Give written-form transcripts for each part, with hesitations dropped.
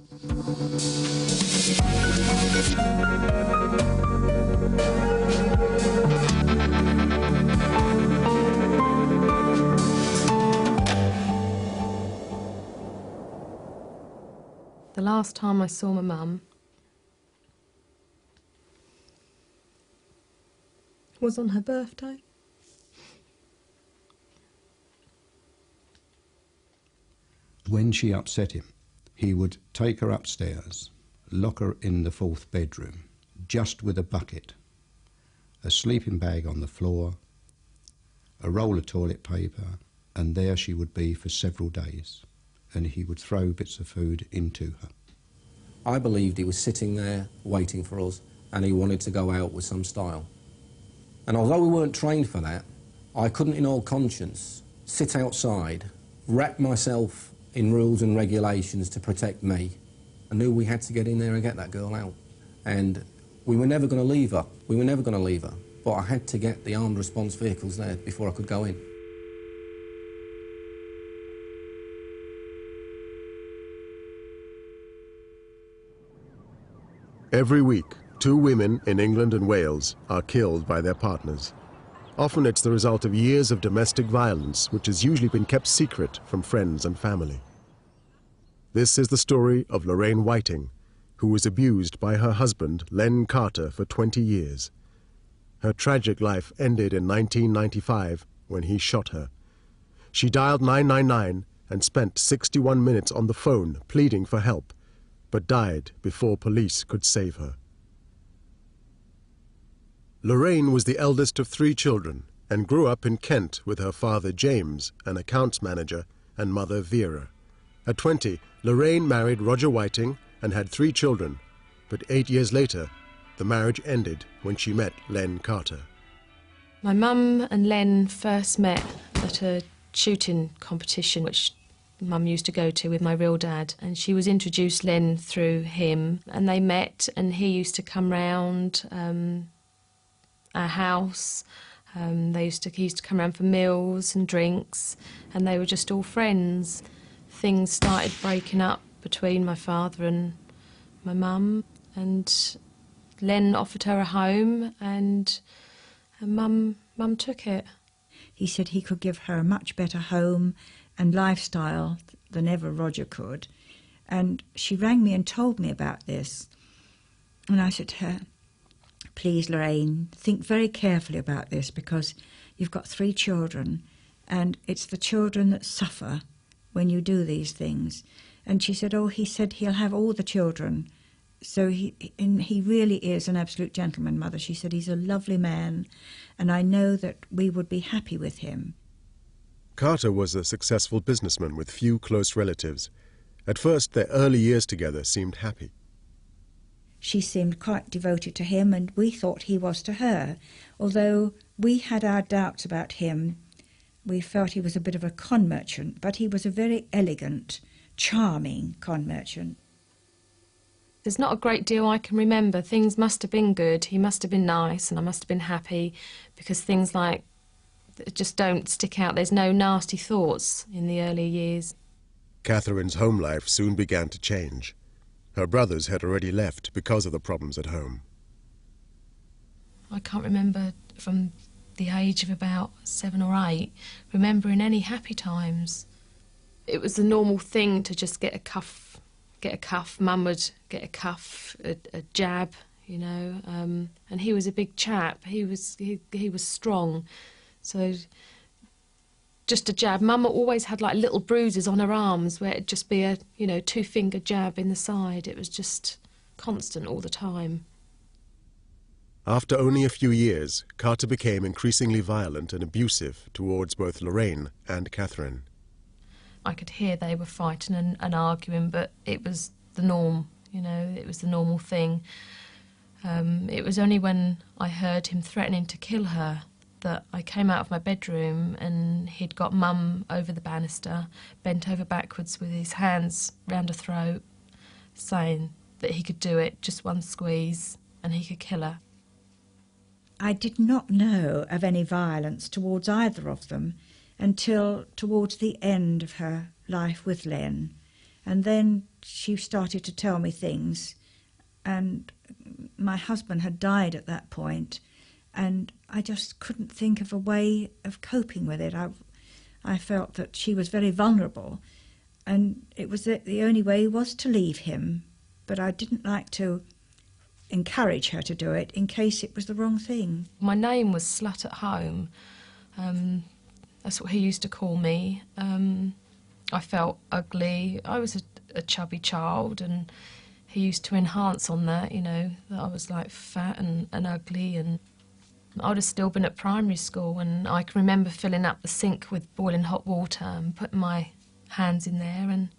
The last time I saw my mum was on her birthday. When she upset him, he would take her upstairs, lock her in the 4th bedroom, just with a bucket, a sleeping bag on the floor, a roll of toilet paper, and there she would be for several days, and he would throw bits of food into her. I believed he was sitting there waiting for us, and he wanted to go out with some style. And although we weren't trained for that, I couldn't in all conscience sit outside, wrap myself in rules and regulations to protect me. I knew we had to get in there and get that girl out. And we were never going to leave her. We were never going to leave her. But I had to get the armed response vehicles there before I could go in. Every week, 2 women in England and Wales are killed by their partners. Often it's the result of years of domestic violence, which has usually been kept secret from friends and family. This is the story of Loraine Whiting, who was abused by her husband, Len Carter, for 20 years. Her tragic life ended in 1995 when he shot her. She dialed 999 and spent 61 minutes on the phone pleading for help, but died before police could save her. Loraine was the eldest of 3 children and grew up in Kent with her father James, an accounts manager, and mother Vera. At 20, Loraine married Roger Whiting and had 3 children, but 8 years later, the marriage ended when she met Len Carter. My mum and Len first met at a shooting competition which Mum used to go to with my real dad, and she was introduced Len through him, and they met, and he used to come round our house. He used to come round for meals and drinks, and they were just all friends. Things started breaking up between my father and my mum, and Len offered her a home, and Mum took it. He said he could give her a much better home and lifestyle than ever Roger could. And she rang me and told me about this. And I said to her, please, Loraine, think very carefully about this, because you've got 3 children, and it's the children that suffer when you do these things. And she said, oh, he said he'll have all the children. So he really is an absolute gentleman, Mother. She said he's a lovely man, and I know that we would be happy with him. Carter was a successful businessman with few close relatives. At first, their early years together seemed happy. She seemed quite devoted to him, and we thought he was to her. Although we had our doubts about him, we felt he was a bit of a con merchant, but he was a very elegant, charming con merchant. There's not a great deal I can remember. Things must have been good, he must have been nice, and I must have been happy, because things like just don't stick out. There's no nasty thoughts in the early years. Catherine's home life soon began to change. Her brothers had already left because of the problems at home. I can't remember from the age of about 7 or 8 remembering any happy times. It was the normal thing to just get a cuff. Mum would get a cuff, a jab, you know, and he was a big chap. He was strong. So just a jab. Mum always had like little bruises on her arms where it'd just be a, 2-finger jab in the side. It was just constant all the time. After only a few years, Carter became increasingly violent and abusive towards both Loraine and Catherine. I could hear they were fighting and arguing, but it was the norm, it was the normal thing. It was only when I heard him threatening to kill her that I came out of my bedroom, and he'd got Mum over the banister, bent over backwards with his hands round her throat, saying that he could do it, just one squeeze, and he could kill her. I did not know of any violence towards either of them until towards the end of her life with Len. And then she started to tell me things, and my husband had died at that point, and I just couldn't think of a way of coping with it. I felt that she was very vulnerable, and it was the only way was to leave him, but I didn't like to encourage her to do it in case it was the wrong thing. My name was Slut at Home. That's what he used to call me. I felt ugly. I was a chubby child, and he used to enhance on that, you know, that I was like fat and ugly, and I would have still been at primary school, and I can remember filling up the sink with boiling hot water and putting my hands in there and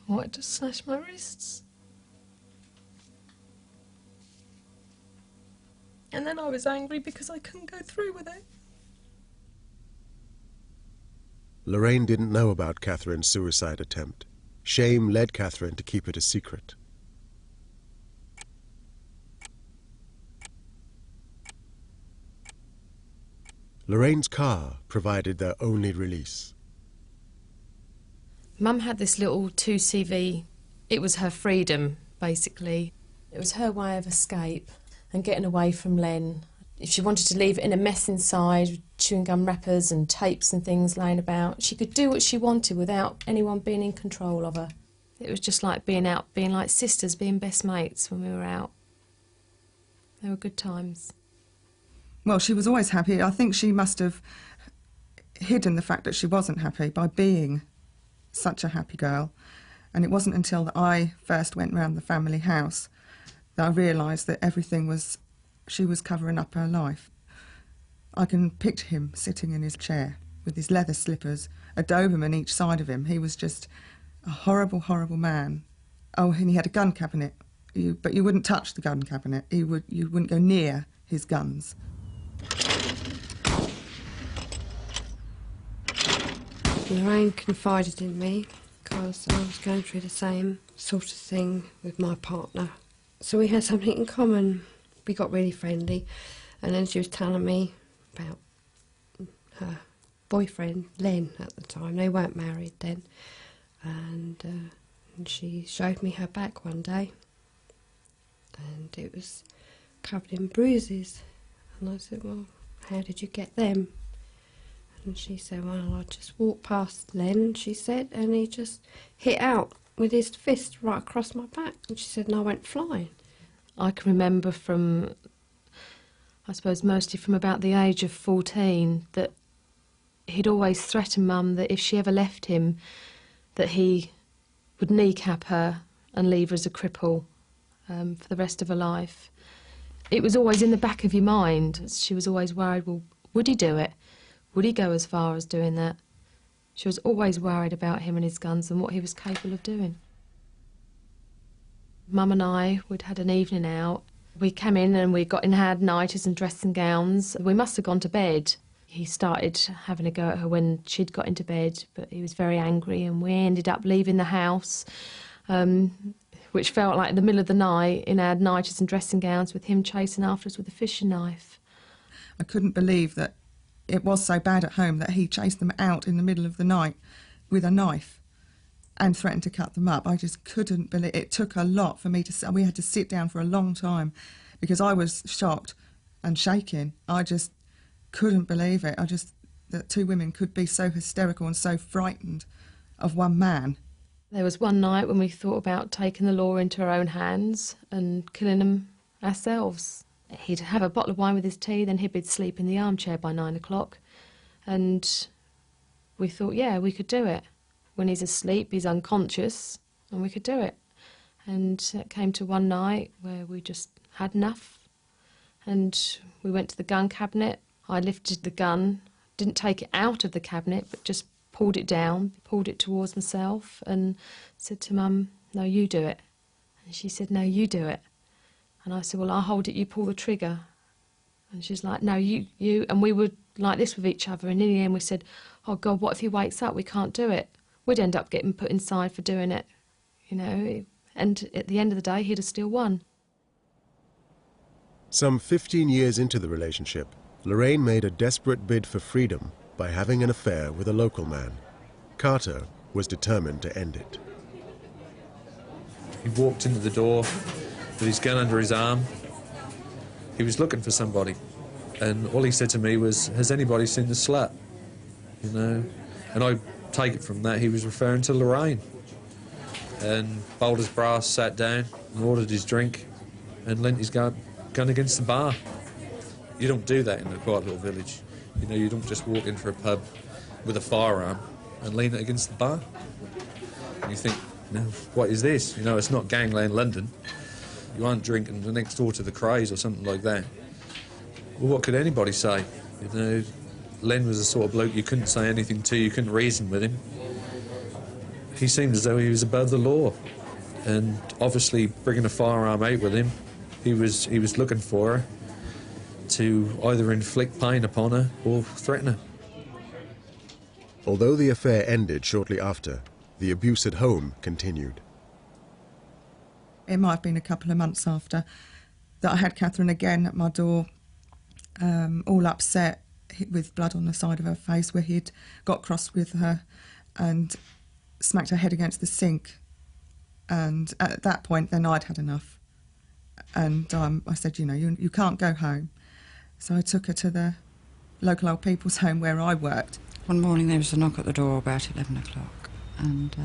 wanted to slash my wrists. And then I was angry because I couldn't go through with it. Loraine didn't know about Catherine's suicide attempt. Shame led Catherine to keep it a secret. Lorraine's car provided their only release. Mum had this little 2CV. It was her freedom, basically. It was her way of escape and getting away from Len. If she wanted to leave it in a mess inside, chewing gum wrappers and tapes and things laying about, she could do what she wanted without anyone being in control of her. It was just like being out, being like sisters, being best mates when we were out. They were good times. Well, she was always happy. I think she must have hidden the fact that she wasn't happy by being such a happy girl. And it wasn't until that I first went round the family house that I realised that everything was, she was covering up her life. I can picture him sitting in his chair with his leather slippers, a Doberman each side of him. He was just a horrible, horrible man. Oh, and he had a gun cabinet, but you wouldn't touch the gun cabinet. You wouldn't go near his guns. Loraine confided in me because I was going through the same sort of thing with my partner. So we had something in common. We got really friendly, and then she was telling me about her boyfriend, Len, at the time. They weren't married then. And she showed me her back one day, and it was covered in bruises. And I said, well, how did you get them? And she said, well, I just walked past Len, she said, and he just hit out with his fist right across my back. And she said, and I went flying. I can remember from, I suppose mostly from about the age of 14, that he'd always threatened Mum that if she ever left him, that he would kneecap her and leave her as a cripple for the rest of her life. It was always in the back of your mind. She was always worried, well, would he do it? Would he go as far as doing that? She was always worried about him and his guns and what he was capable of doing. Mum and I, we'd had an evening out. We came in and we got in our nighties and dressing gowns. We must have gone to bed. He started having a go at her when she'd got into bed, but he was very angry, and we ended up leaving the house, which felt like the middle of the night, in our nighties and dressing gowns, with him chasing after us with a fishing knife. I couldn't believe that it was so bad at home that he chased them out in the middle of the night with a knife and threatened to cut them up. I just couldn't believe it. It took a lot for me to... We had to sit down for a long time because I was shocked and shaking. I just couldn't believe it. That two women could be so hysterical and so frightened of one man. There was one night when we thought about taking the law into our own hands and killing them ourselves. He'd have a bottle of wine with his tea, then he'd be asleep in the armchair by 9 o'clock. And we thought, yeah, we could do it. When he's asleep, he's unconscious, and we could do it. And it came to one night where we just had enough. And we went to the gun cabinet. I lifted the gun, didn't take it out of the cabinet, but just pulled it down, pulled it towards myself, and said to Mum, no, you do it. And she said, no, you do it. And I said, well, I'll hold it, you pull the trigger. And she's like, no, you. And we were like this with each other. And in the end we said, oh, God, what if he wakes up? We can't do it. We'd end up getting put inside for doing it, you know. And at the end of the day, he'd have still won. Some 15 years into the relationship, Loraine made a desperate bid for freedom by having an affair with a local man. Carter was determined to end it. He walked into the door with his gun under his arm. He was looking for somebody, and all he said to me was, "Has anybody seen the slut?" You know, and I take it from that he was referring to Loraine. And bold as brass, sat down and ordered his drink and leant his gun against the bar. You don't do that in a quiet little village. You know, you don't just walk in for a pub with a firearm and lean it against the bar. And you think, you know, what is this? You know, it's not gangland London. You aren't drinking the next door to the Crays or something like that. Well, what could anybody say? You know, Len was the sort of bloke you couldn't say anything to, you couldn't reason with him. He seemed as though he was above the law. And obviously, bringing a firearm out with him, he was looking for her to either inflict pain upon her or threaten her. Although the affair ended shortly after, the abuse at home continued. It might have been a couple of months after that I had Catherine again at my door, all upset with blood on the side of her face, where he'd got cross with her and smacked her head against the sink. And at that point, then I'd had enough. And I said, you know, you can't go home. So I took her to the local old people's home where I worked. One morning there was a knock at the door about 11 o'clock, and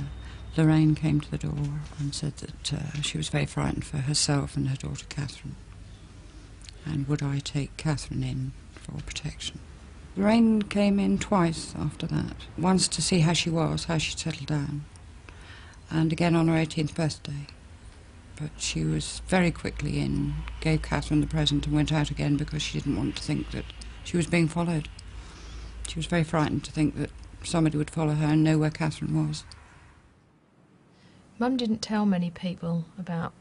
Loraine came to the door and said that she was very frightened for herself and her daughter Catherine, and would I take Catherine in for protection. Loraine came in twice after that, once to see how she was, how she'd settled down, and again on her 18th birthday. But she was very quickly in, gave Catherine the present and went out again because she didn't want to think that she was being followed. She was very frightened to think that somebody would follow her and know where Catherine was. Mum didn't tell many people about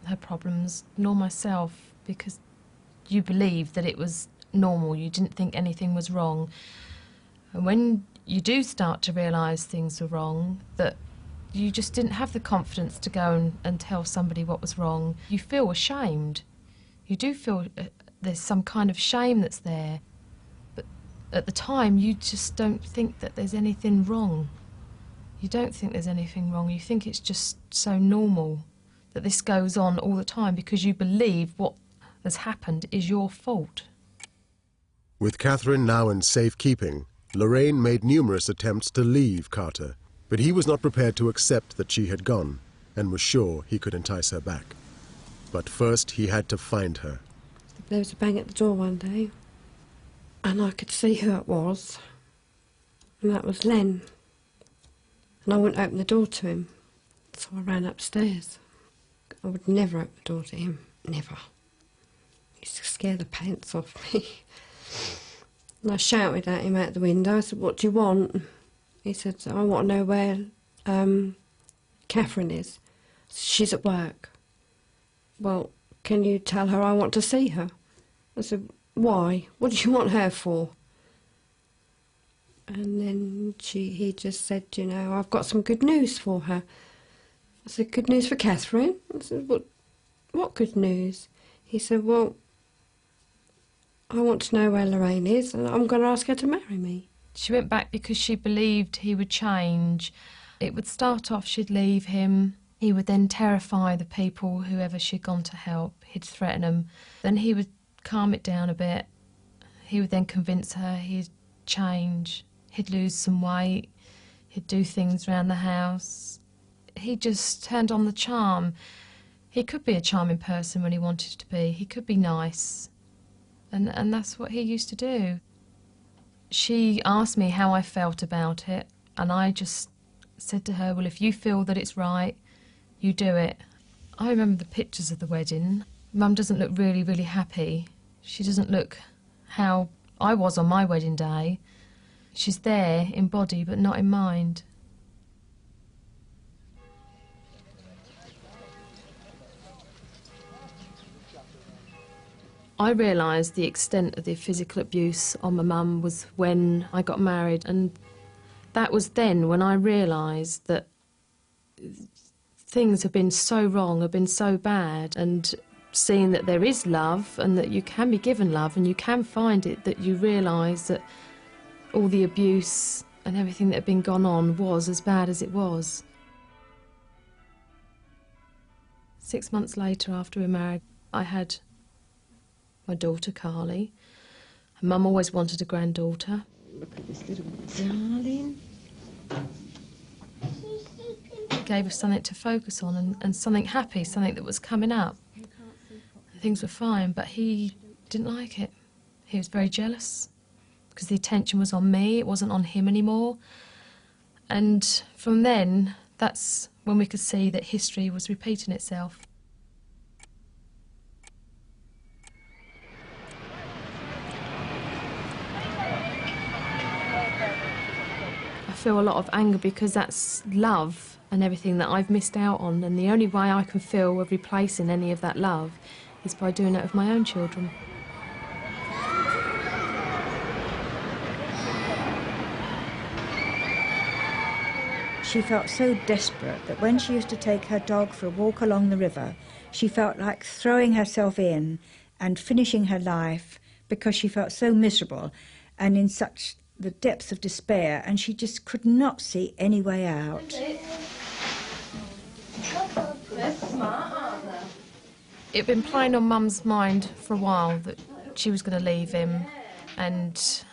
her problems, nor myself, because you believed that it was normal. You didn't think anything was wrong. And when you do start to realise things are wrong, that you just didn't have the confidence to go and tell somebody what was wrong. You feel ashamed. You do feel there's some kind of shame that's there. But at the time, you just don't think that there's anything wrong. You don't think there's anything wrong. You think it's just so normal that this goes on all the time because you believe what has happened is your fault. With Catherine now in safekeeping, Loraine made numerous attempts to leave Carter, but he was not prepared to accept that she had gone and was sure he could entice her back. But first he had to find her. There was a bang at the door one day, and I could see who it was, and that was Len. And I wouldn't open the door to him, so I ran upstairs. I would never open the door to him, never. He used to scare the pants off me. And I shouted at him out the window. I said, "What do you want?" He said, "I want to know where Catherine is. She's at work." "Well, can you tell her I want to see her?" I said, "Why? What do you want her for?" And then he just said, "You know, I've got some good news for her." I said, "Good news for Catherine?" I said, "What good news?" He said, "Well, I want to know where Loraine is, and I'm going to ask her to marry me." She went back because she believed he would change. It would start off, she'd leave him. He would then terrify the people, whoever she'd gone to help. He'd threaten them. Then he would calm it down a bit. He would then convince her he'd change. He'd lose some weight. He'd do things around the house. He just turned on the charm. He could be a charming person when he wanted to be. He could be nice. And that's what he used to do. She asked me how I felt about it, and I just said to her, "Well, if you feel that it's right, you do it." I remember the pictures of the wedding. Mum doesn't look really, really happy. She doesn't look how I was on my wedding day. She's there in body, but not in mind. I realised the extent of the physical abuse on my mum was when I got married, and that was then when I realised that things have been so wrong, have been so bad, and seeing that there is love and that you can be given love and you can find it, that you realise that all the abuse and everything that had been gone on was as bad as it was. 6 months later, after we were married, I had my daughter, Carly. And Mum always wanted a granddaughter. Look at this little darling. It gave us something to focus on and something happy, something that was coming up. And things were fine, but he didn't like it. He was very jealous because the attention was on me, it wasn't on him anymore. And from then, that's when we could see that history was repeating itself. I feel a lot of anger because that's love and everything that I've missed out on, and the only way I can feel of replacing any of that love is by doing it with my own children. She felt so desperate that when she used to take her dog for a walk along the river, she felt like throwing herself in and finishing her life because she felt so miserable and in such the depths of despair, and she just could not see any way out. It'd been playing on Mum's mind for a while that she was going to leave him, and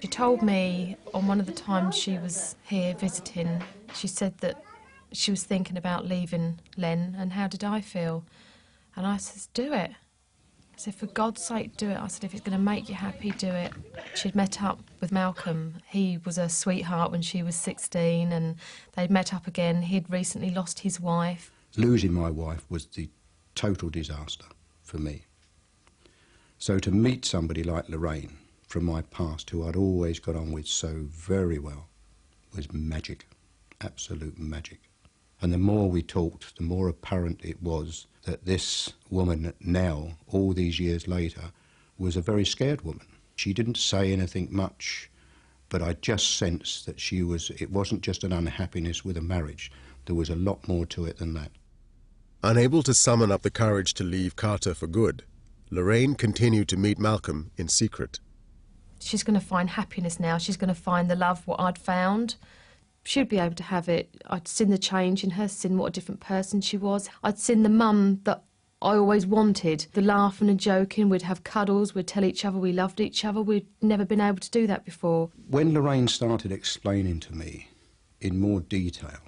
she told me on one of the times she was here visiting, she said that she was thinking about leaving Len, and how did I feel? And I said, do it. I said, for God's sake, do it. I said, if it's going to make you happy, do it. She'd met up with Malcolm. He was a sweetheart when she was 16, and they'd met up again. He'd recently lost his wife. Losing my wife was the total disaster for me. So to meet somebody like Loraine from my past, who I'd always got on with so very well, was magic, absolute magic. And the more we talked, the more apparent it was that this woman now, all these years later, was a very scared woman. She didn't say anything much, but I just sensed that it wasn't just an unhappiness with a marriage. There was a lot more to it than that. Unable to summon up the courage to leave Carter for good, Loraine continued to meet Malcolm in secret. She's going to find happiness now. She's going to find the love, what I'd found. She'd be able to have it. I'd seen the change in her, seen what a different person she was. I'd seen the mum that I always wanted, the laughing and joking. We'd have cuddles, we'd tell each other we loved each other. We'd never been able to do that before. When Loraine started explaining to me in more detail,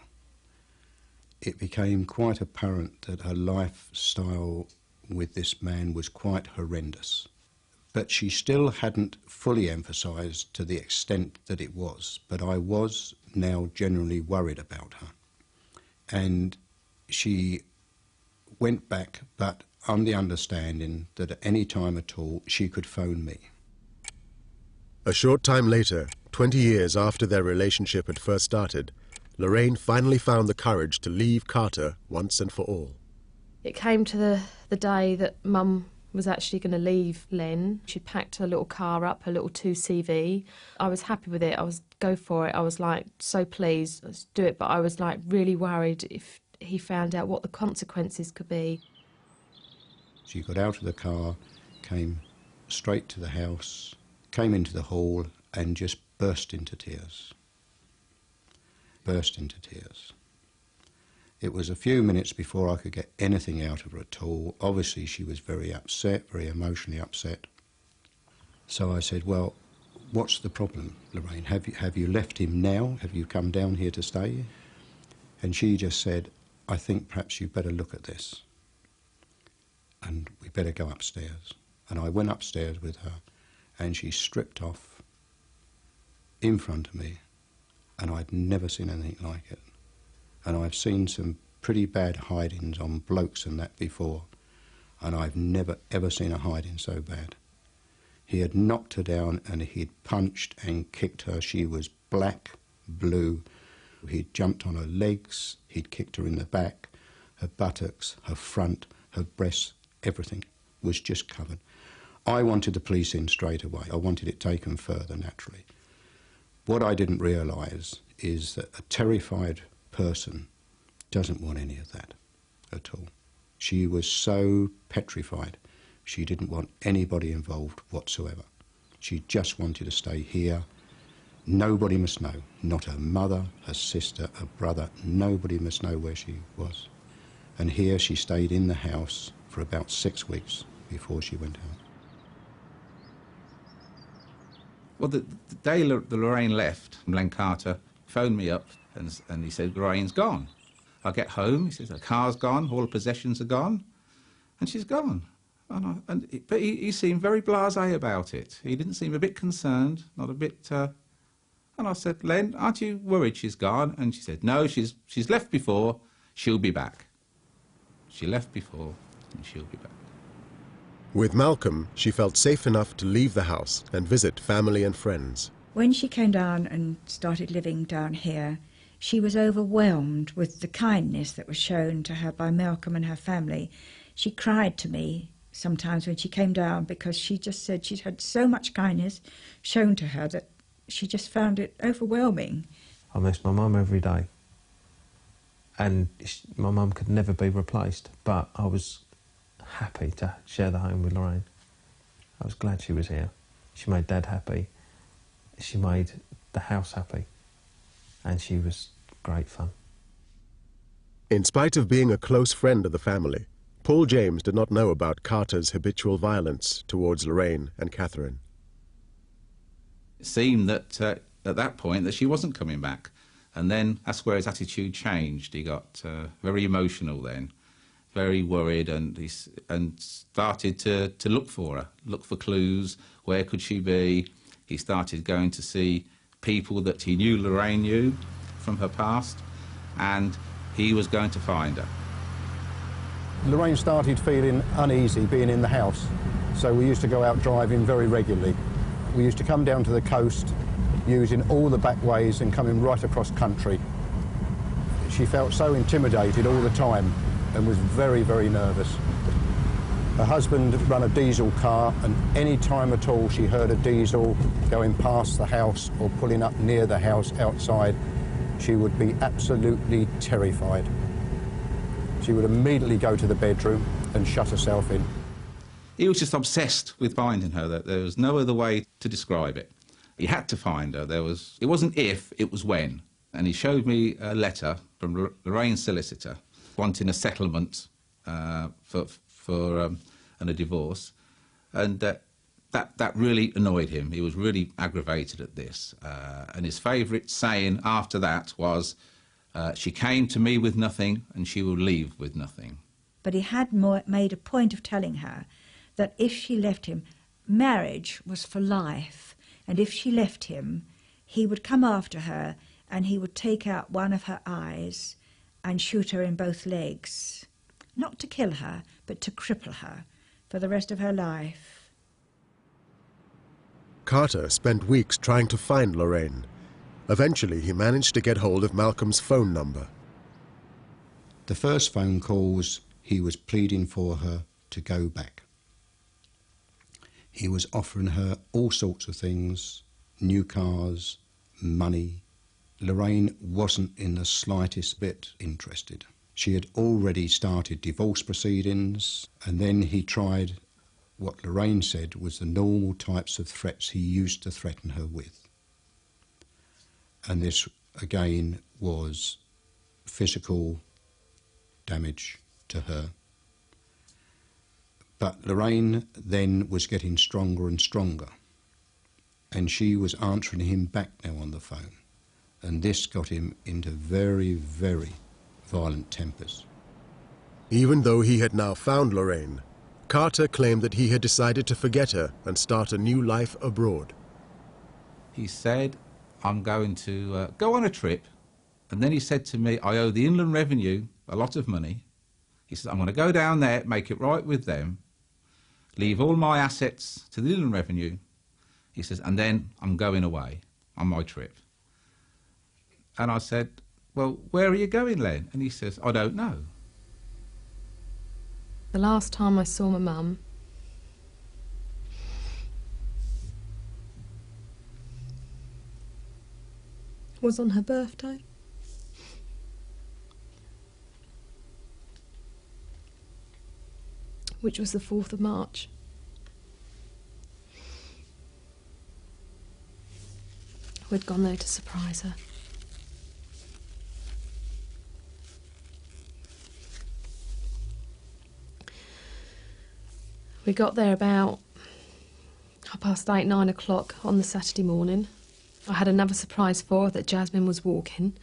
it became quite apparent that her lifestyle with this man was quite horrendous. But she still hadn't fully emphasised to the extent that it was. But I was now generally worried about her. And she went back, but on the understanding that at any time at all, she could phone me. A short time later, 20 years after their relationship had first started, Loraine finally found the courage to leave Carter once and for all. It came to the day that Mum was actually going to leave Len. She packed her little car up, her little 2CV. I was happy with it. I was go for it. I was like so pleased, let's do it. But I was like really worried if he found out what the consequences could be. She got out of the car, came straight to the house, came into the hall and just burst into tears. Burst into tears. It was a few minutes before I could get anything out of her at all. Obviously she was very upset, very emotionally upset. So I said, well, what's the problem, Loraine? Have you left him now? Have you come down here to stay? And she just said, I think perhaps you better look at this. And we better go upstairs. And I went upstairs with her and she stripped off in front of me, and I'd never seen anything like it. And I've seen some pretty bad hidings on blokes and that before, and I've never ever seen a hiding so bad. He had knocked her down and he'd punched and kicked her. She was black, blue. He'd jumped on her legs, he'd kicked her in the back, her buttocks, her front, her breasts, everything was just covered. I wanted the police in straight away. I wanted it taken further, naturally. What I didn't realise is that a terrified person doesn't want any of that at all. She was so petrified. She didn't want anybody involved whatsoever. She just wanted to stay here Nobody must know, not her mother, her sister, her brother, nobody must know where she was. And here she stayed in the house for about 6 weeks before she went out. Well, the day Loraine left, Len Carter phoned me up and he said, Lorraine's gone. I get home, he says, her car's gone, all her possessions are gone, and she's gone. But he seemed very blasé about it. He didn't seem a bit concerned, not a bit... And I said, Len, aren't you worried she's gone? And she said, no, she's left before, she'll be back. She left before, and she'll be back. With Malcolm, she felt safe enough to leave the house and visit family and friends. When she came down and started living down here, she was overwhelmed with the kindness that was shown to her by Malcolm and her family. She cried to me sometimes when she came down because she just said she'd had so much kindness shown to her that she just found it overwhelming. I miss my mum every day. And my mum could never be replaced, but I was happy to share the home with Loraine. I was glad she was here. She made Dad happy. She made the house happy. And she was great fun. In spite of being a close friend of the family, Paul James did not know about Carter's habitual violence towards Loraine and Catherine. It seemed that at that point that she wasn't coming back. And then that's where his attitude changed. He got very emotional then, very worried, and started to look for her, look for clues. Where could she be? He started going to see people that he knew Loraine knew from her past, and he was going to find her. Loraine started feeling uneasy being in the house, so we used to go out driving very regularly. We used to come down to the coast using all the back ways and coming right across country. She felt so intimidated all the time and was very, very nervous. Her husband ran a diesel car, and any time at all she heard a diesel going past the house or pulling up near the house outside, she would be absolutely terrified. She would immediately go to the bedroom and shut herself in. He was just obsessed with finding her. That there was no other way to describe it. He had to find her. It wasn't if, it was when. And he showed me a letter from Lorraine's solicitor wanting a settlement and a divorce, and that really annoyed him. He was really aggravated at this. And his favourite saying after that was, she came to me with nothing and she will leave with nothing. But he had made a point of telling her that if she left him, marriage was for life, and if she left him, he would come after her and he would take out one of her eyes and shoot her in both legs. Not to kill her, but to cripple her for the rest of her life. Carter spent weeks trying to find Loraine. Eventually, he managed to get hold of Malcolm's phone number. The first phone calls, he was pleading for her to go back. He was offering her all sorts of things, new cars, money. Loraine wasn't in the slightest bit interested. She had already started divorce proceedings, and then he tried what Loraine said was the normal types of threats he used to threaten her with. And this, again, was physical damage to her. But Loraine then was getting stronger and stronger, and she was answering him back now on the phone, and this got him into very, very violent tempers. Even though he had now found Loraine, Carter claimed that he had decided to forget her and start a new life abroad. He said, I'm going to go on a trip, and then he said to me, I owe the Inland Revenue a lot of money. He said, I'm going to go down there, make it right with them, leave all my assets to the Inland Revenue. He says, and then I'm going away on my trip. And I said, well, where are you going, Len? And he says, I don't know. The last time I saw my mum, was on her birthday. Which was the 4th of March. We'd gone there to surprise her. We got there about 8:30, 9 o'clock on the Saturday morning. I had another surprise for her, that Jasmine was walking.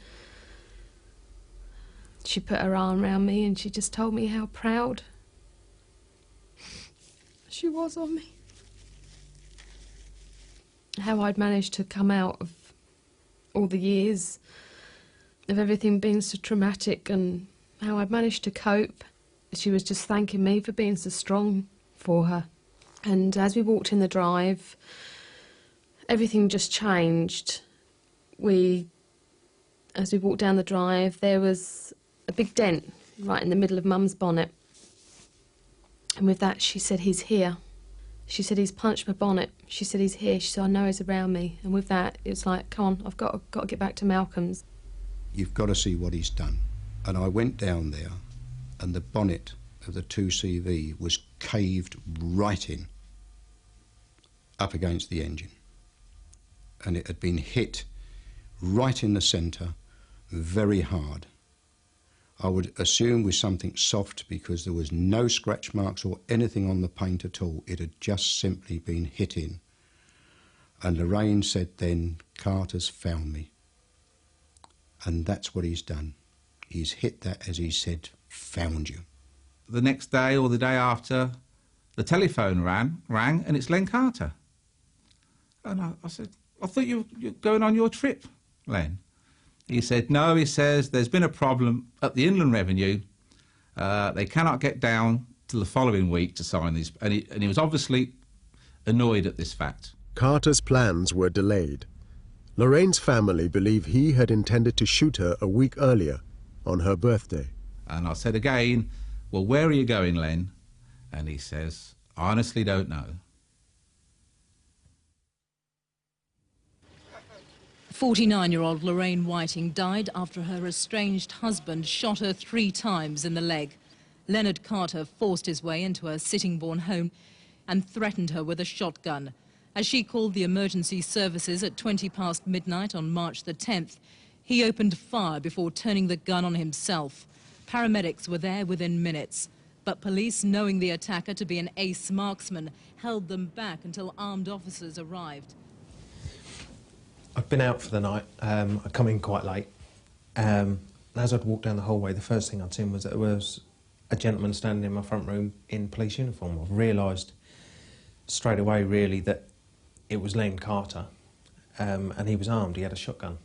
She put her arm around me and she just told me how proud she was of me. How I'd managed to come out of all the years of everything being so traumatic and how I'd managed to cope. She was just thanking me for being so strong for her. And as we walked in the drive, everything just changed. As we walked down the drive, there was a big dent right in the middle of Mum's bonnet. And with that, she said, "He's here." She said, "He's punched my bonnet." She said, "He's here." She said, "I know he's around me." And with that, it was like, come on, I've got to get back to Malcolm's. You've got to see what he's done. And I went down there, and the bonnet of the 2CV was caved right in, up against the engine. And it had been hit right in the centre, very hard. I would assume with something soft, because there was no scratch marks or anything on the paint at all. It had just simply been hit in. And Loraine said then, "Carter's found me." And that's what he's done. He's hit that, as he said, found you. The next day or the day after, the telephone rang and it's Len Carter. And I said, "I thought you're going on your trip, Len." He said, "No," he says, "there's been a problem at the Inland Revenue. They cannot get down till the following week to sign these." And he was obviously annoyed at this fact. Carter's plans were delayed. Lorraine's family believe he had intended to shoot her a week earlier, on her birthday. And I said again, "Well, where are you going, Len?" And he says, "I honestly don't know." 49-year-old Loraine Whiting died after her estranged husband shot her 3 times in the leg. Leonard Carter forced his way into her Sittingbourne home and threatened her with a shotgun. As she called the emergency services at 20 past midnight on March the 10th, he opened fire before turning the gun on himself. Paramedics were there within minutes, but police, knowing the attacker to be an ace marksman, held them back until armed officers arrived. I'd been out for the night. I'd come in quite late. As I'd walked down the hallway, the first thing I'd seen was that there was a gentleman standing in my front room in police uniform. I realised straight away, really, that it was Len Carter, and he was armed. He had a shotgun.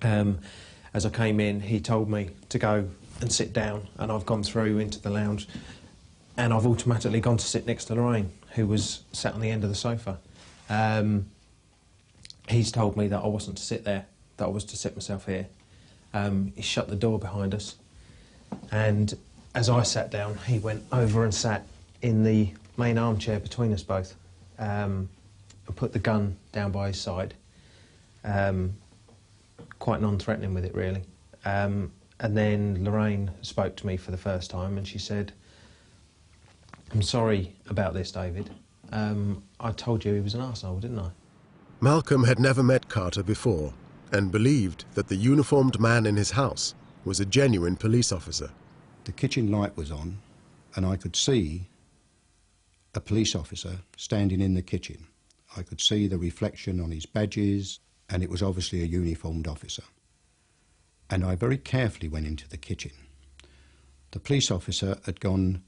As I came in, he told me to go and sit down, and I've gone through into the lounge, and I've automatically gone to sit next to Loraine, who was sat on the end of the sofa. He's told me that I wasn't to sit there, that I was to sit myself here. He shut the door behind us, and as I sat down, he went over and sat in the main armchair between us both, and put the gun down by his side, quite non-threatening with it, really. And then Loraine spoke to me for the first time, and she said, "I'm sorry about this, David. I told you he was an arsehole, didn't I?" Malcolm had never met Carter before and believed that the uniformed man in his house was a genuine police officer. The kitchen light was on, and I could see a police officer standing in the kitchen. I could see the reflection on his badges, and it was obviously a uniformed officer. And I very carefully went into the kitchen. The police officer had gone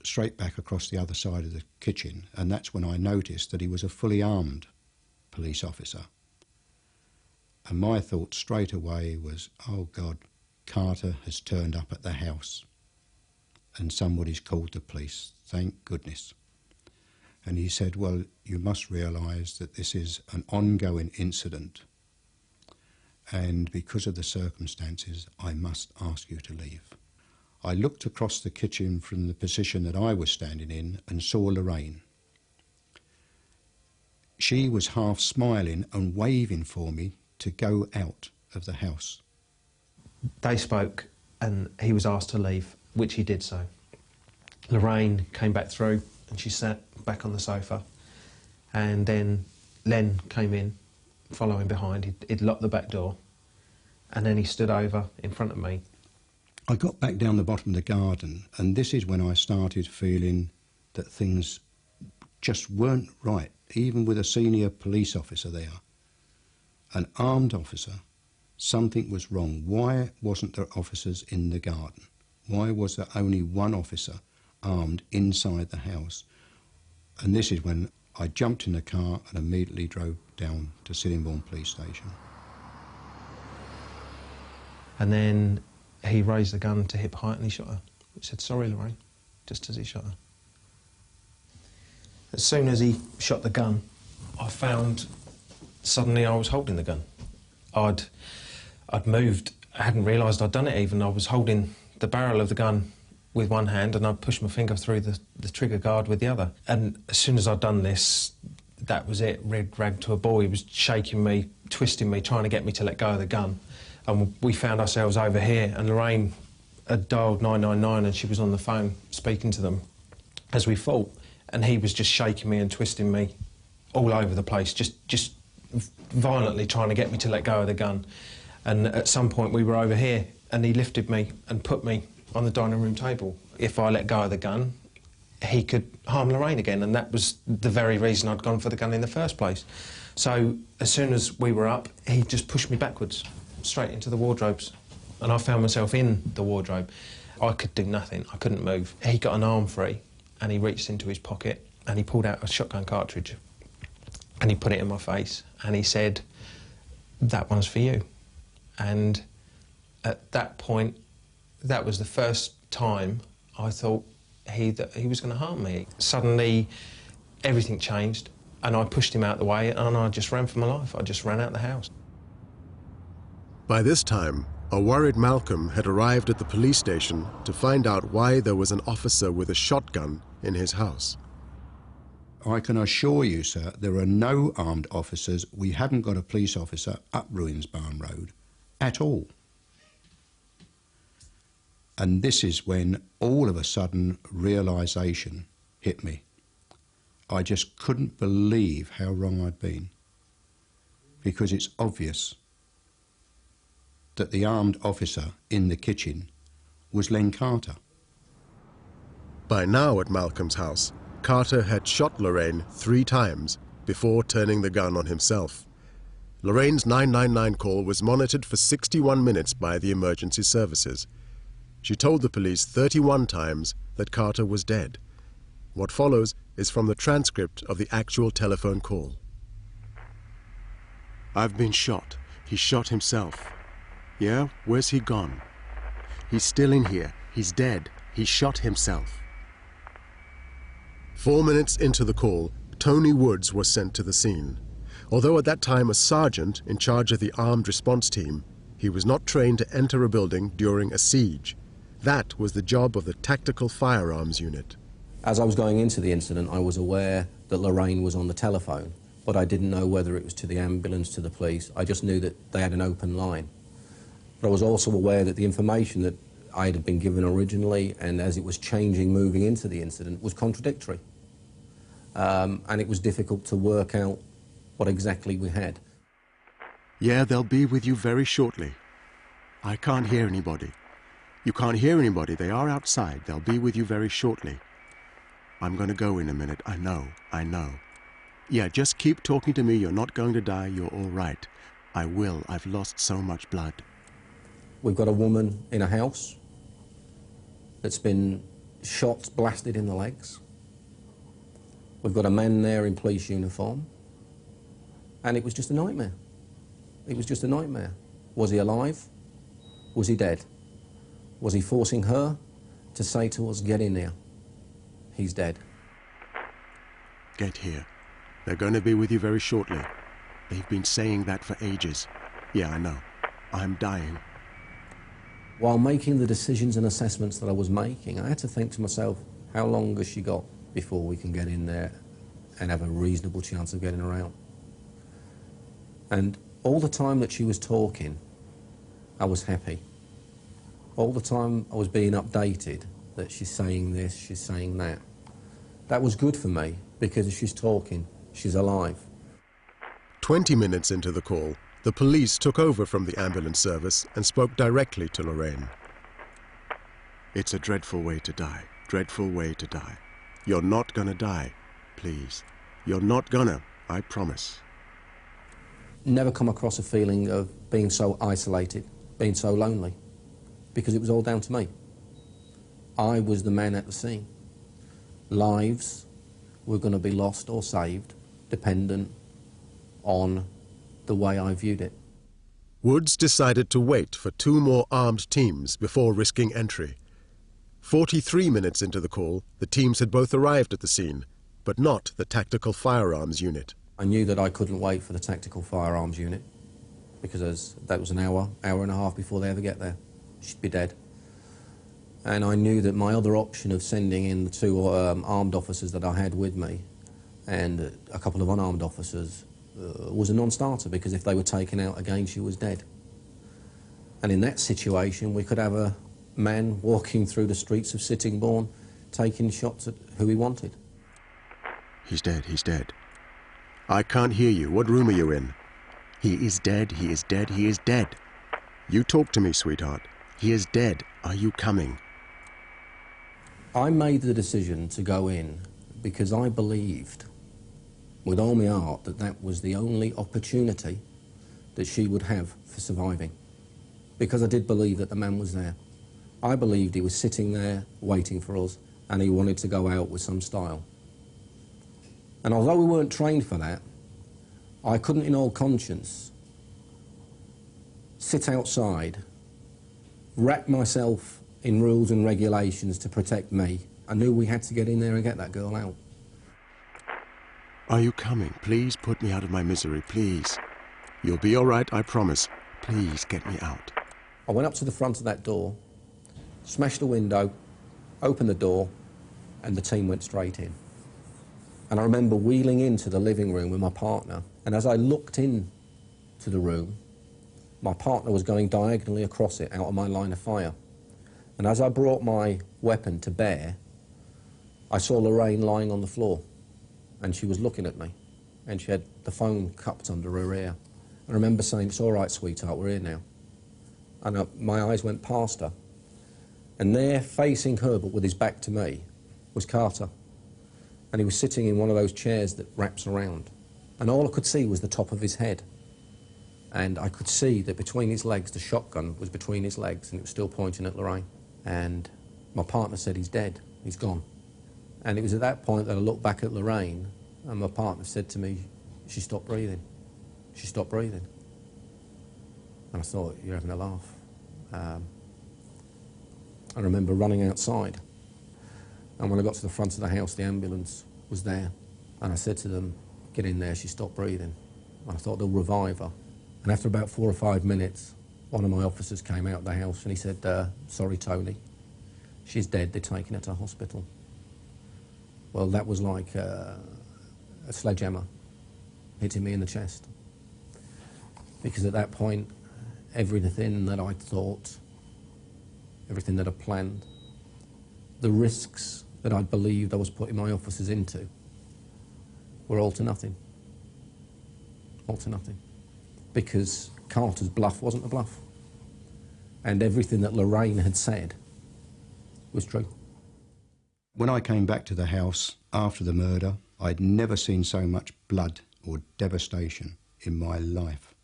straight back across the other side of the kitchen, and that's when I noticed that he was a fully armed police officer. And my thought straight away was, oh God, Carter has turned up at the house and somebody's called the police, thank goodness. And he said, "Well, you must realise that this is an ongoing incident, and because of the circumstances, I must ask you to leave." I looked across the kitchen from the position that I was standing in and saw Loraine. She was half smiling and waving for me to go out of the house. They spoke, and he was asked to leave, which he did so. Loraine came back through, and she sat back on the sofa, and then Len came in, following behind. He'd locked the back door, and then he stood over in front of me. I got back down the bottom of the garden, and this is when I started feeling that things just weren't right, even with a senior police officer there. An armed officer, something was wrong. Why wasn't there officers in the garden? Why was there only one officer armed inside the house? And this is when I jumped in the car and immediately drove down to Sittingbourne Police Station. And then he raised the gun to hip height and he shot her. He said, "Sorry, Loraine," just as he shot her. As soon as he shot the gun, I found suddenly I was holding the gun. I'd moved, I hadn't realised I'd done it even. I was holding the barrel of the gun with one hand and I'd pushed my finger through the trigger guard with the other. And as soon as I'd done this, that was it, red rag to a bull. He was shaking me, twisting me, trying to get me to let go of the gun. And we found ourselves over here, and Loraine had dialed 999 and she was on the phone speaking to them as we fought. And he was just shaking me and twisting me all over the place, just violently trying to get me to let go of the gun. And at some point we were over here and he lifted me and put me on the dining room table. If I let go of the gun, he could harm Loraine again, and that was the very reason I'd gone for the gun in the first place. So as soon as we were up, he just pushed me backwards, straight into the wardrobes, and I found myself in the wardrobe. I could do nothing, I couldn't move. He got an arm free and he reached into his pocket and he pulled out a shotgun cartridge and he put it in my face and he said, "That one's for you." And at that point, that was the first time I thought that he was going to harm me. Suddenly, everything changed and I pushed him out the way and I just ran for my life. I just ran out the house. By this time, a worried Malcolm had arrived at the police station to find out why there was an officer with a shotgun in his house. I can assure you, sir, there are no armed officers. We haven't got a police officer up Ruinsbarn Road at all. And this is when all of a sudden realisation hit me. I just couldn't believe how wrong I'd been, because it's obvious that the armed officer in the kitchen was Len Carter. By now at Malcolm's house, Carter had shot Loraine 3 times before turning the gun on himself. Lorraine's 999 call was monitored for 61 minutes by the emergency services. She told the police 31 times that Carter was dead. What follows is from the transcript of the actual telephone call. "I've been shot. He shot himself." "Yeah? Where's he gone?" "He's still in here. He's dead. He shot himself." 4 minutes into the call, Tony Woods was sent to the scene. Although at that time a sergeant in charge of the armed response team, he was not trained to enter a building during a siege. That was the job of the Tactical Firearms Unit. As I was going into the incident, I was aware that Loraine was on the telephone, but I didn't know whether it was to the ambulance, to the police. I just knew that they had an open line. But I was also aware that the information that I had been given originally, and as it was changing moving into the incident, was contradictory. And it was difficult to work out what exactly we had. "Yeah, they'll be with you very shortly." "I can't hear anybody." "You can't hear anybody. They are outside. They'll be with you very shortly." "I'm going to go in a minute. I know. Yeah, just keep talking to me. You're not going to die. You're all right." "I will. I've lost so much blood." We've got a woman in a house that's been shot, blasted in the legs. We've got a man there in police uniform. And it was just a nightmare. It was just a nightmare. Was he alive? Was he dead? Was he forcing her to say to us, "Get in there"? He's dead. "Get here. They're going to be with you very shortly. They've been saying that for ages." "Yeah, I know. I'm dying." While making the decisions and assessments that I was making, I had to think to myself, how long has she got before we can get in there and have a reasonable chance of getting her out? And all the time that she was talking, I was happy. All the time I was being updated that she's saying this, she's saying that. That was good for me, because if she's talking, she's alive. 20 minutes into the call, the police took over from the ambulance service and spoke directly to Loraine. It's a dreadful way to die. Dreadful way to die. You're not gonna die. Please. You're not gonna. I promise. Never come across a feeling of being so isolated, being so lonely, because it was all down to me. I was the man at the scene. Lives were going to be lost or saved, dependent on the way I viewed it. Woods decided to wait for 2 more armed teams before risking entry. 43 minutes into the call, the teams had both arrived at the scene, but not the tactical firearms unit. I knew that I couldn't wait for the tactical firearms unit, because that was an hour and a half before they ever get there. She'd be dead. And I knew that my other option of sending in the 2 armed officers that I had with me and a couple of unarmed officers was a non-starter, because if they were taken out again, she was dead. And in that situation, we could have a man walking through the streets of Sittingbourne taking shots at who he wanted. He's dead, he's dead. I can't hear you. What room are you in? He is dead, he is dead, he is dead. You talk to me, sweetheart. He is dead. Are you coming? I made the decision to go in because I believed with all my heart that that was the only opportunity that she would have for surviving. Because I did believe that the man was there. I believed he was sitting there waiting for us and he wanted to go out with some style. And although we weren't trained for that, I couldn't in all conscience sit outside, wrap myself in rules and regulations to protect me. I knew we had to get in there and get that girl out. Are you coming? Please put me out of my misery, please. You'll be all right, I promise. Please get me out. I went up to the front of that door, smashed the window, opened the door, and the team went straight in. And I remember wheeling into the living room with my partner, and as I looked in to the room, my partner was going diagonally across it out of my line of fire. And as I brought my weapon to bear, I saw Loraine lying on the floor, and she was looking at me, and she had the phone cupped under her ear. I remember saying, "It's all right, sweetheart, we're here now." And my eyes went past her, and there, facing her, but with his back to me, was Carter. And he was sitting in one of those chairs that wraps around. And all I could see was the top of his head. And I could see that between his legs, the shotgun was between his legs, and it was still pointing at Loraine. And my partner said, "He's dead, he's gone." And it was at that point that I looked back at Loraine, and my partner said to me, "She stopped breathing. She stopped breathing." And I thought, "You're having a laugh." I remember running outside, and when I got to the front of the house, the ambulance was there. And I said to them, "Get in there, she stopped breathing." And I thought they'll revive her. And after about 4 or 5 minutes, one of my officers came out of the house and he said, "Sorry, Tony, she's dead, they're taking her to hospital." Well, that was like a sledgehammer hitting me in the chest. Because at that point, everything that I thought, everything that I planned, the risks that I believed I was putting my officers into were all to nothing. All to nothing. Because Carter's bluff wasn't a bluff. And everything that Loraine had said was true. When I came back to the house after the murder, I'd never seen so much blood or devastation in my life.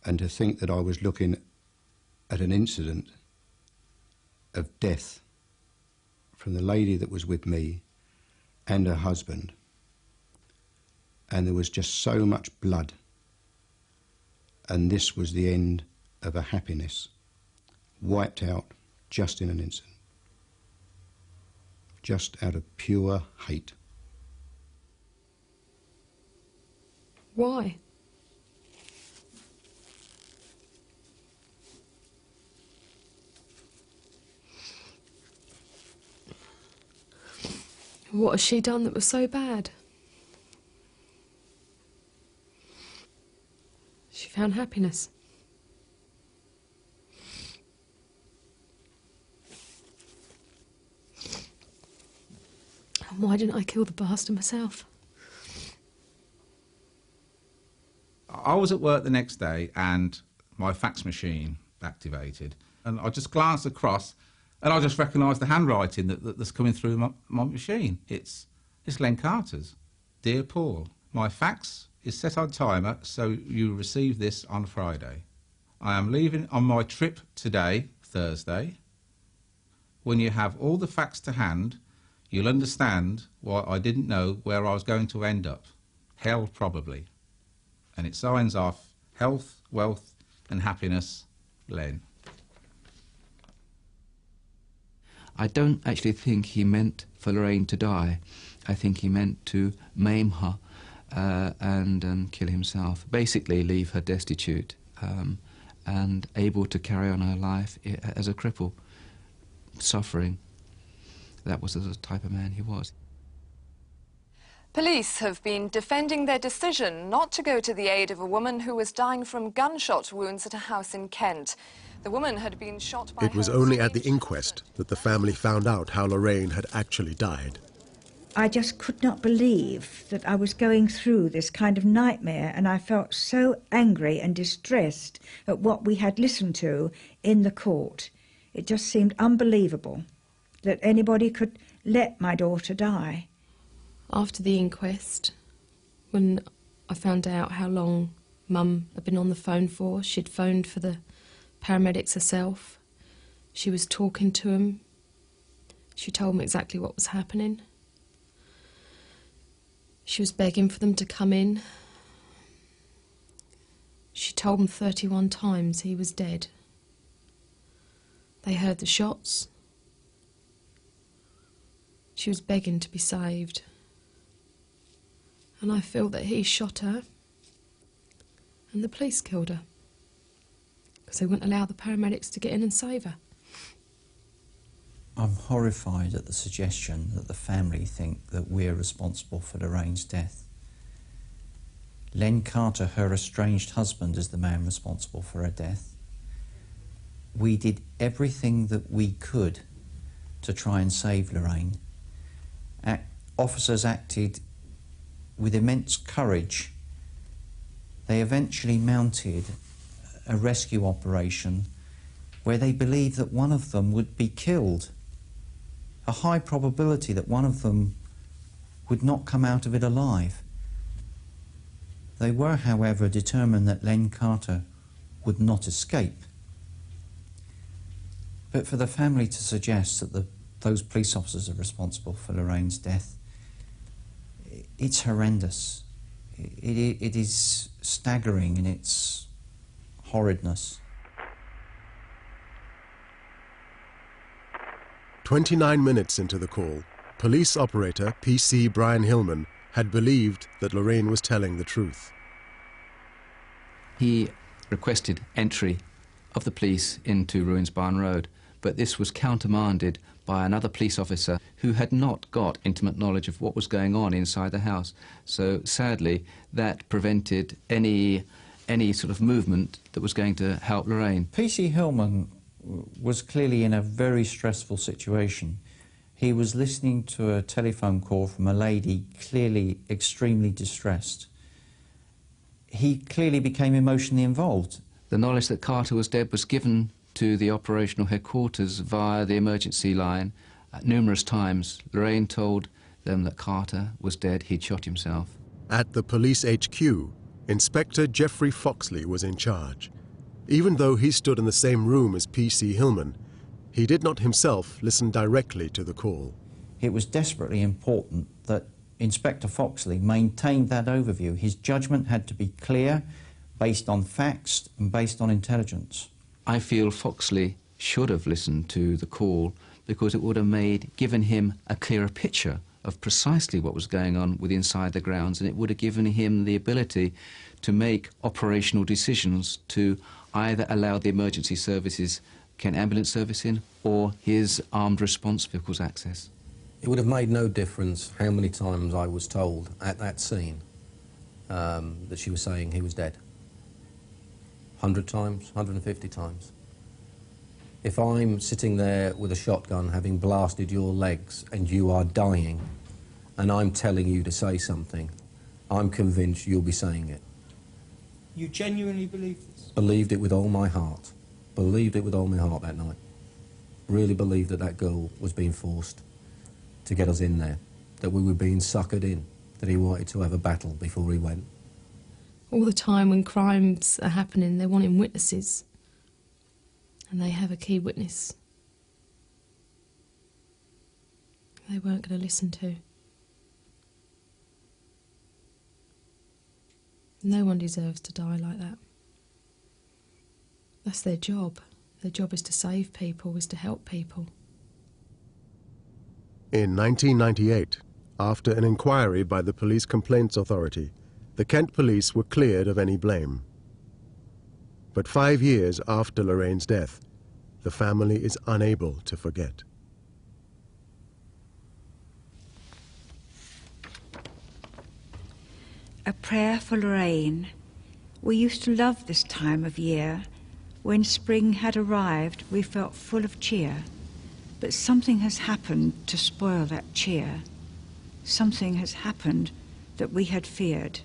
And to think that I was looking at an incident of death from the lady that was with me and her husband, and there was just so much blood, and this was the end of a happiness, wiped out just in an instant, just out of pure hate. Why? What has she done that was so bad? She found happiness. And why didn't I kill the bastard myself? I was at work the next day and my fax machine activated, and I just glanced across and I just recognised the handwriting that's coming through my machine. It's Len Carter's. Dear Paul, my fax is set on timer, so you receive this on Friday. I am leaving on my trip today, Thursday. When you have all the facts to hand, you'll understand why I didn't know where I was going to end up. Hell, probably. And it signs off, health, wealth and happiness, Len. I don't actually think he meant for Loraine to die. I think he meant to maim her and kill himself. Basically leave her destitute and able to carry on her life as a cripple, suffering. That was the type of man he was. Police have been defending their decision not to go to the aid of a woman who was dying from gunshot wounds at a house in Kent. The woman had been shot by... It was only at the inquest that the family found out how Loraine had actually died. I just could not believe that I was going through this kind of nightmare, and I felt so angry and distressed at what we had listened to in the court. It just seemed unbelievable that anybody could let my daughter die. After the inquest, when I found out how long Mum had been on the phone for, she'd phoned for the paramedics herself. She was talking to them. She told me exactly what was happening. She was begging for them to come in. She told them 31 times he was dead. They heard the shots. She was begging to be saved. And I feel that he shot her and the police killed her because they wouldn't allow the paramedics to get in and save her. I'm horrified at the suggestion that the family think that we're responsible for Lorraine's death. Len Carter, her estranged husband, is the man responsible for her death. We did everything that we could to try and save Loraine. Officers acted with immense courage. They eventually mounted a rescue operation where they believed that one of them would be killed. A high probability that one of them would not come out of it alive. They were, however, determined that Len Carter would not escape. But for the family to suggest that those police officers are responsible for Lorraine's death, it's horrendous. It is staggering in its horridness. 29 minutes into the call, police operator PC Brian Hillman had believed that Loraine was telling the truth. He requested entry of the police into Ruins Barn Road, but this was countermanded by another police officer who had not got intimate knowledge of what was going on inside the house. So sadly, that prevented any sort of movement that was going to help Loraine. PC Hillman was clearly in a very stressful situation. He was listening to a telephone call from a lady clearly extremely distressed. He clearly became emotionally involved. The knowledge that Carter was dead was given to the operational headquarters via the emergency line numerous times. Loraine told them that Carter was dead, he'd shot himself. At the police HQ, Inspector Geoffrey Foxley was in charge. Even though he stood in the same room as PC Hillman, he did not himself listen directly to the call. It was desperately important that Inspector Foxley maintained that overview. His judgment had to be clear, based on facts and based on intelligence. I feel Foxley should have listened to the call because it would have given him a clearer picture of precisely what was going on with inside the grounds, and it would have given him the ability to make operational decisions to either allow the emergency services, Kent Ambulance Service in, or his armed response vehicles access. It would have made no difference how many times I was told at that scene that she was saying he was dead. 100 times, 150 times. If I'm sitting there with a shotgun having blasted your legs and you are dying and I'm telling you to say something, I'm convinced you'll be saying it. You genuinely believe this? Believed it with all my heart. Believed it with all my heart that night. Really believed that that girl was being forced to get us in there, that we were being suckered in, that he wanted to have a battle before he went. All the time when crimes are happening, they're wanting witnesses. And they have a key witness they weren't going to listen to. No one deserves to die like that. That's their job. Their job is to save people, is to help people. In 1998, after an inquiry by the Police Complaints Authority, the Kent police were cleared of any blame. But 5 years after Lorraine's death, the family is unable to forget. A prayer for Loraine. We used to love this time of year. When spring had arrived, we felt full of cheer. But something has happened to spoil that cheer. Something has happened that we had feared.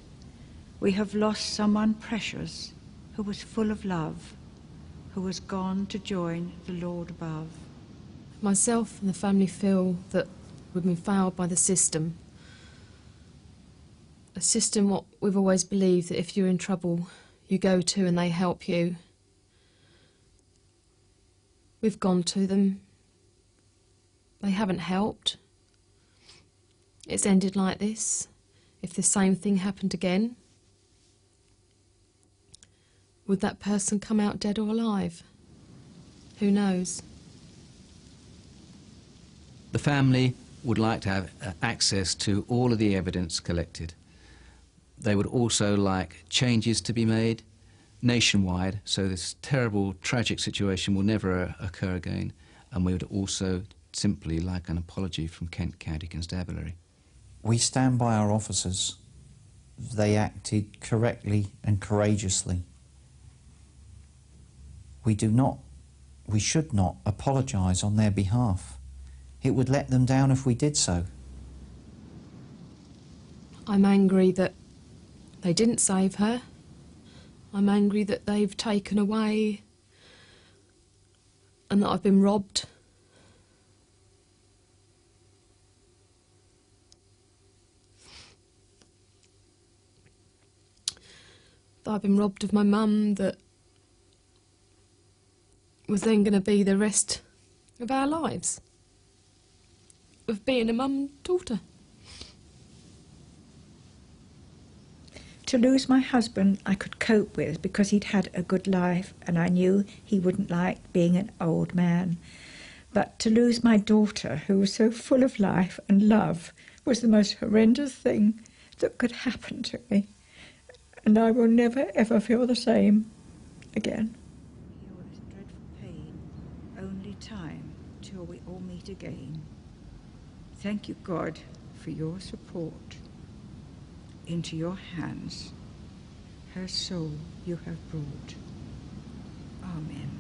We have lost someone precious who was full of love, who was gone to join the Lord above. Myself and the family feel that we've been failed by the system. A system what we've always believed that if you're in trouble, you go to and they help you. We've gone to them. They haven't helped. It's ended like this. If the same thing happened again, would that person come out dead or alive? Who knows? The family would like to have access to all of the evidence collected. They would also like changes to be made nationwide, so this terrible, tragic situation will never occur again. And we would also simply like an apology from Kent County Constabulary. We stand by our officers. They acted correctly and courageously. We should not apologise on their behalf. It would let them down if we did so. I'm angry that they didn't save her. I'm angry that they've taken away and that I've been robbed. That I've been robbed of my mum, that was then going to be the rest of our lives, of being a mum and daughter. To lose my husband I could cope with because he'd had a good life and I knew he wouldn't like being an old man. But to lose my daughter, who was so full of life and love, was the most horrendous thing that could happen to me. And I will never ever feel the same again. Feel this dreadful pain, only time till we all meet again. Thank you, God, for your support. Into your hands, her soul you have brought. Amen.